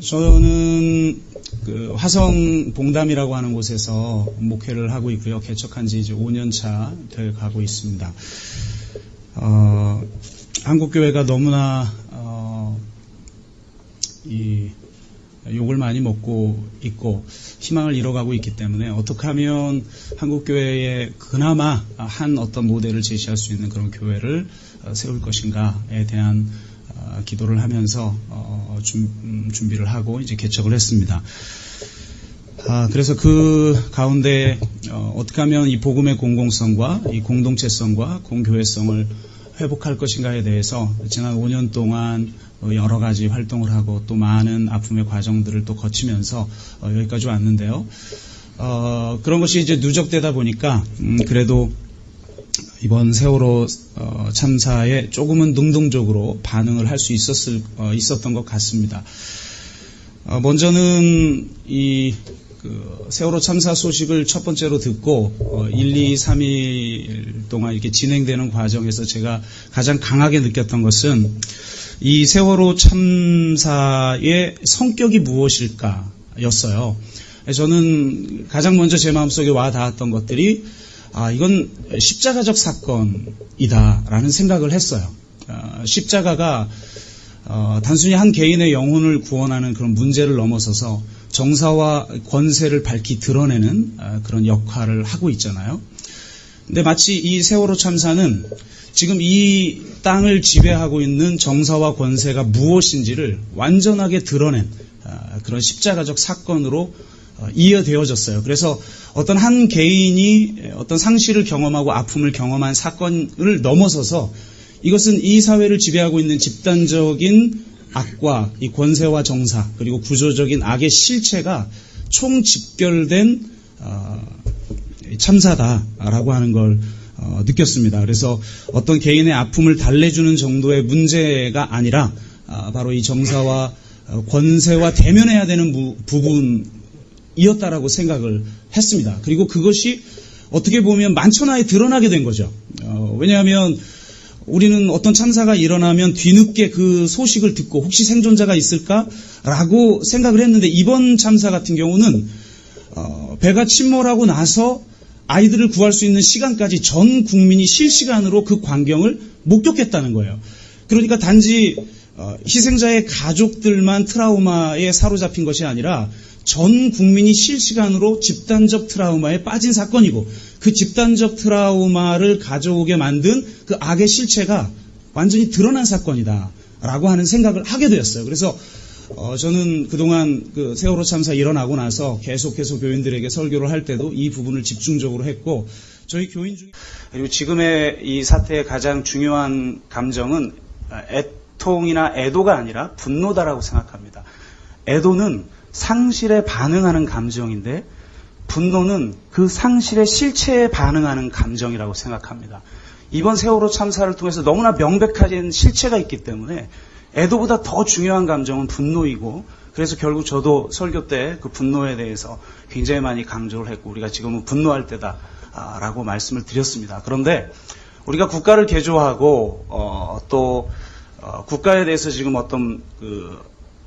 저는 그 화성봉담이라고 하는 곳에서 목회를 하고 있고요. 개척한 지 이제 5년 차 돼 가고 있습니다. 한국교회가 너무나 이 욕을 많이 먹고 있고 희망을 잃어가고 있기 때문에 어떻게 하면 한국교회에 그나마 한 어떤 모델을 제시할 수 있는 그런 교회를 세울 것인가에 대한 기도를 하면서 준비를 하고 이제 개척을 했습니다. 그래서 그 가운데 어떻게 하면 이 복음의 공공성과 이 공동체성과 공교회성을 회복할 것인가에 대해서 지난 5년 동안 여러 가지 활동을 하고 또 많은 아픔의 과정들을 또 거치면서 여기까지 왔는데요. 그런 것이 이제 누적되다 보니까 그래도 이번 세월호 참사에 조금은 능동적으로 반응을 할 수 있었던 것 같습니다. 먼저는 이 세월호 참사 소식을 첫 번째로 듣고 1, 2, 3일 동안 이렇게 진행되는 과정에서 제가 가장 강하게 느꼈던 것은 이 세월호 참사의 성격이 무엇일까였어요. 저는 가장 먼저 제 마음속에 와 닿았던 것들이 이건 십자가적 사건이다라는 생각을 했어요. 십자가가 단순히 한 개인의 영혼을 구원하는 그런 문제를 넘어서서 정사와 권세를 밝히 드러내는 그런 역할을 하고 있잖아요. 근데 마치 이 세월호 참사는 지금 이 땅을 지배하고 있는 정사와 권세가 무엇인지를 완전하게 드러낸 그런 십자가적 사건으로 이어되어졌어요. 그래서 어떤 한 개인이 어떤 상실을 경험하고 아픔을 경험한 사건을 넘어서서 이것은 이 사회를 지배하고 있는 집단적인 악과 이 권세와 정사 그리고 구조적인 악의 실체가 총집결된 참사다라고 하는 걸 느꼈습니다. 그래서 어떤 개인의 아픔을 달래주는 정도의 문제가 아니라 바로 이 정사와 권세와 대면해야 되는 부분이었다라고 생각을 했습니다. 그리고 그것이 어떻게 보면 만천하에 드러나게 된 거죠. 왜냐하면 우리는 어떤 참사가 일어나면 뒤늦게 그 소식을 듣고 혹시 생존자가 있을까라고 생각을 했는데 이번 참사 같은 경우는 배가 침몰하고 나서 아이들을 구할 수 있는 시간까지 전 국민이 실시간으로 그 광경을 목격했다는 거예요. 그러니까 단지 희생자의 가족들만 트라우마에 사로잡힌 것이 아니라 전 국민이 실시간으로 집단적 트라우마에 빠진 사건이고 그 집단적 트라우마를 가져오게 만든 그 악의 실체가 완전히 드러난 사건이다라고 하는 생각을 하게 되었어요. 그래서 저는 그동안 그 세월호 참사 일어나고 나서 계속해서 교인들에게 설교를 할 때도 이 부분을 집중적으로 했고 저희 교인 중에 그리고 지금의 이 사태의 가장 중요한 감정은 애통이나 애도가 아니라 분노다라고 생각합니다. 애도는 상실에 반응하는 감정인데 분노는 그 상실의 실체에 반응하는 감정이라고 생각합니다. 이번 세월호 참사를 통해서 너무나 명백한 실체가 있기 때문에 애도보다 더 중요한 감정은 분노이고 그래서 결국 저도 설교 때 그 분노에 대해서 굉장히 많이 강조를 했고 우리가 지금은 분노할 때다라고 말씀을 드렸습니다. 그런데 우리가 국가를 개조하고 또 국가에 대해서 지금 어떤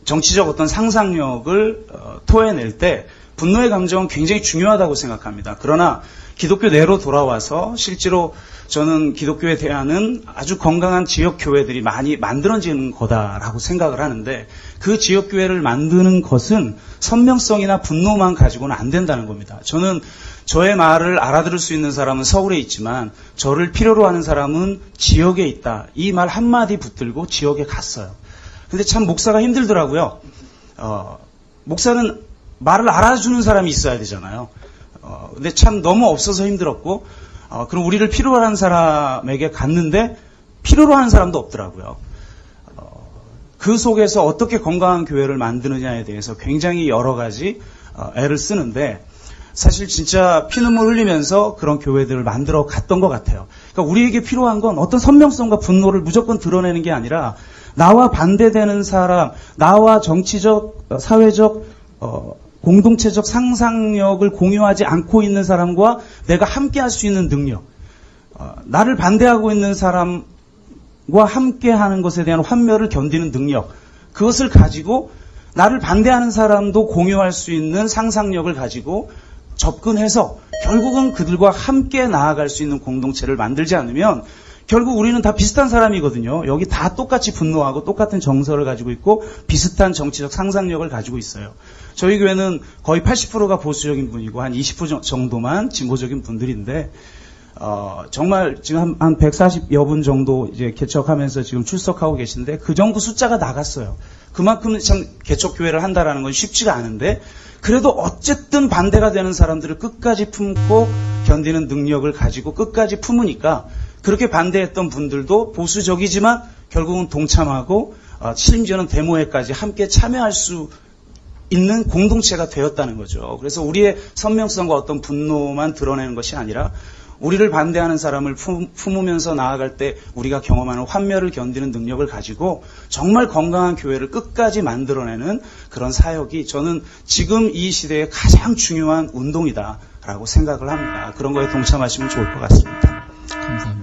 정치적 어떤 상상력을 토해낼 때 분노의 감정은 굉장히 중요하다고 생각합니다. 그러나 기독교 내로 돌아와서 실제로 저는 기독교에 대한 아주 건강한 지역교회들이 많이 만들어지는 거다라고 생각을 하는데 그 지역교회를 만드는 것은 선명성이나 분노만 가지고는 안 된다는 겁니다. 저는 저의 말을 알아들을 수 있는 사람은 서울에 있지만 저를 필요로 하는 사람은 지역에 있다. 이 말 한마디 붙들고 지역에 갔어요. 근데 참 목사가 힘들더라고요. 목사는 말을 알아주는 사람이 있어야 되잖아요. 근데 참 너무 없어서 힘들었고, 그럼 우리를 필요로 하는 사람에게 갔는데 필요로 하는 사람도 없더라고요. 그 속에서 어떻게 건강한 교회를 만드느냐에 대해서 굉장히 여러 가지 애를 쓰는데 사실 진짜 피눈물 흘리면서 그런 교회들을 만들어 갔던 것 같아요. 그러니까 우리에게 필요한 건 어떤 선명성과 분노를 무조건 드러내는 게 아니라 나와 반대되는 사람, 나와 정치적, 사회적, 공동체적 상상력을 공유하지 않고 있는 사람과 내가 함께 할 수 있는 능력, 나를 반대하고 있는 사람과 함께 하는 것에 대한 환멸을 견디는 능력, 그것을 가지고 나를 반대하는 사람도 공유할 수 있는 상상력을 가지고 접근해서 결국은 그들과 함께 나아갈 수 있는 공동체를 만들지 않으면 결국 우리는 다 비슷한 사람이거든요. 여기 다 똑같이 분노하고 똑같은 정서를 가지고 있고 비슷한 정치적 상상력을 가지고 있어요. 저희 교회는 거의 80%가 보수적인 분이고 한 20% 정도만 진보적인 분들인데 정말 지금 한 140여 분 정도 이제 개척하면서 지금 출석하고 계신데 그 정도 숫자가 나갔어요. 그만큼 참 개척교회를 한다라는 건 쉽지가 않은데 그래도 어쨌든 반대가 되는 사람들을 끝까지 품고 견디는 능력을 가지고 끝까지 품으니까 그렇게 반대했던 분들도 보수적이지만 결국은 동참하고 심지어는 데모회까지 함께 참여할 수 있는 공동체가 되었다는 거죠. 그래서 우리의 선명성과 어떤 분노만 드러내는 것이 아니라 우리를 반대하는 사람을 품으면서 나아갈 때 우리가 경험하는 환멸을 견디는 능력을 가지고 정말 건강한 교회를 끝까지 만들어내는 그런 사역이 저는 지금 이 시대에 가장 중요한 운동이다라고 생각을 합니다. 그런 거에 동참하시면 좋을 것 같습니다. 감사합니다.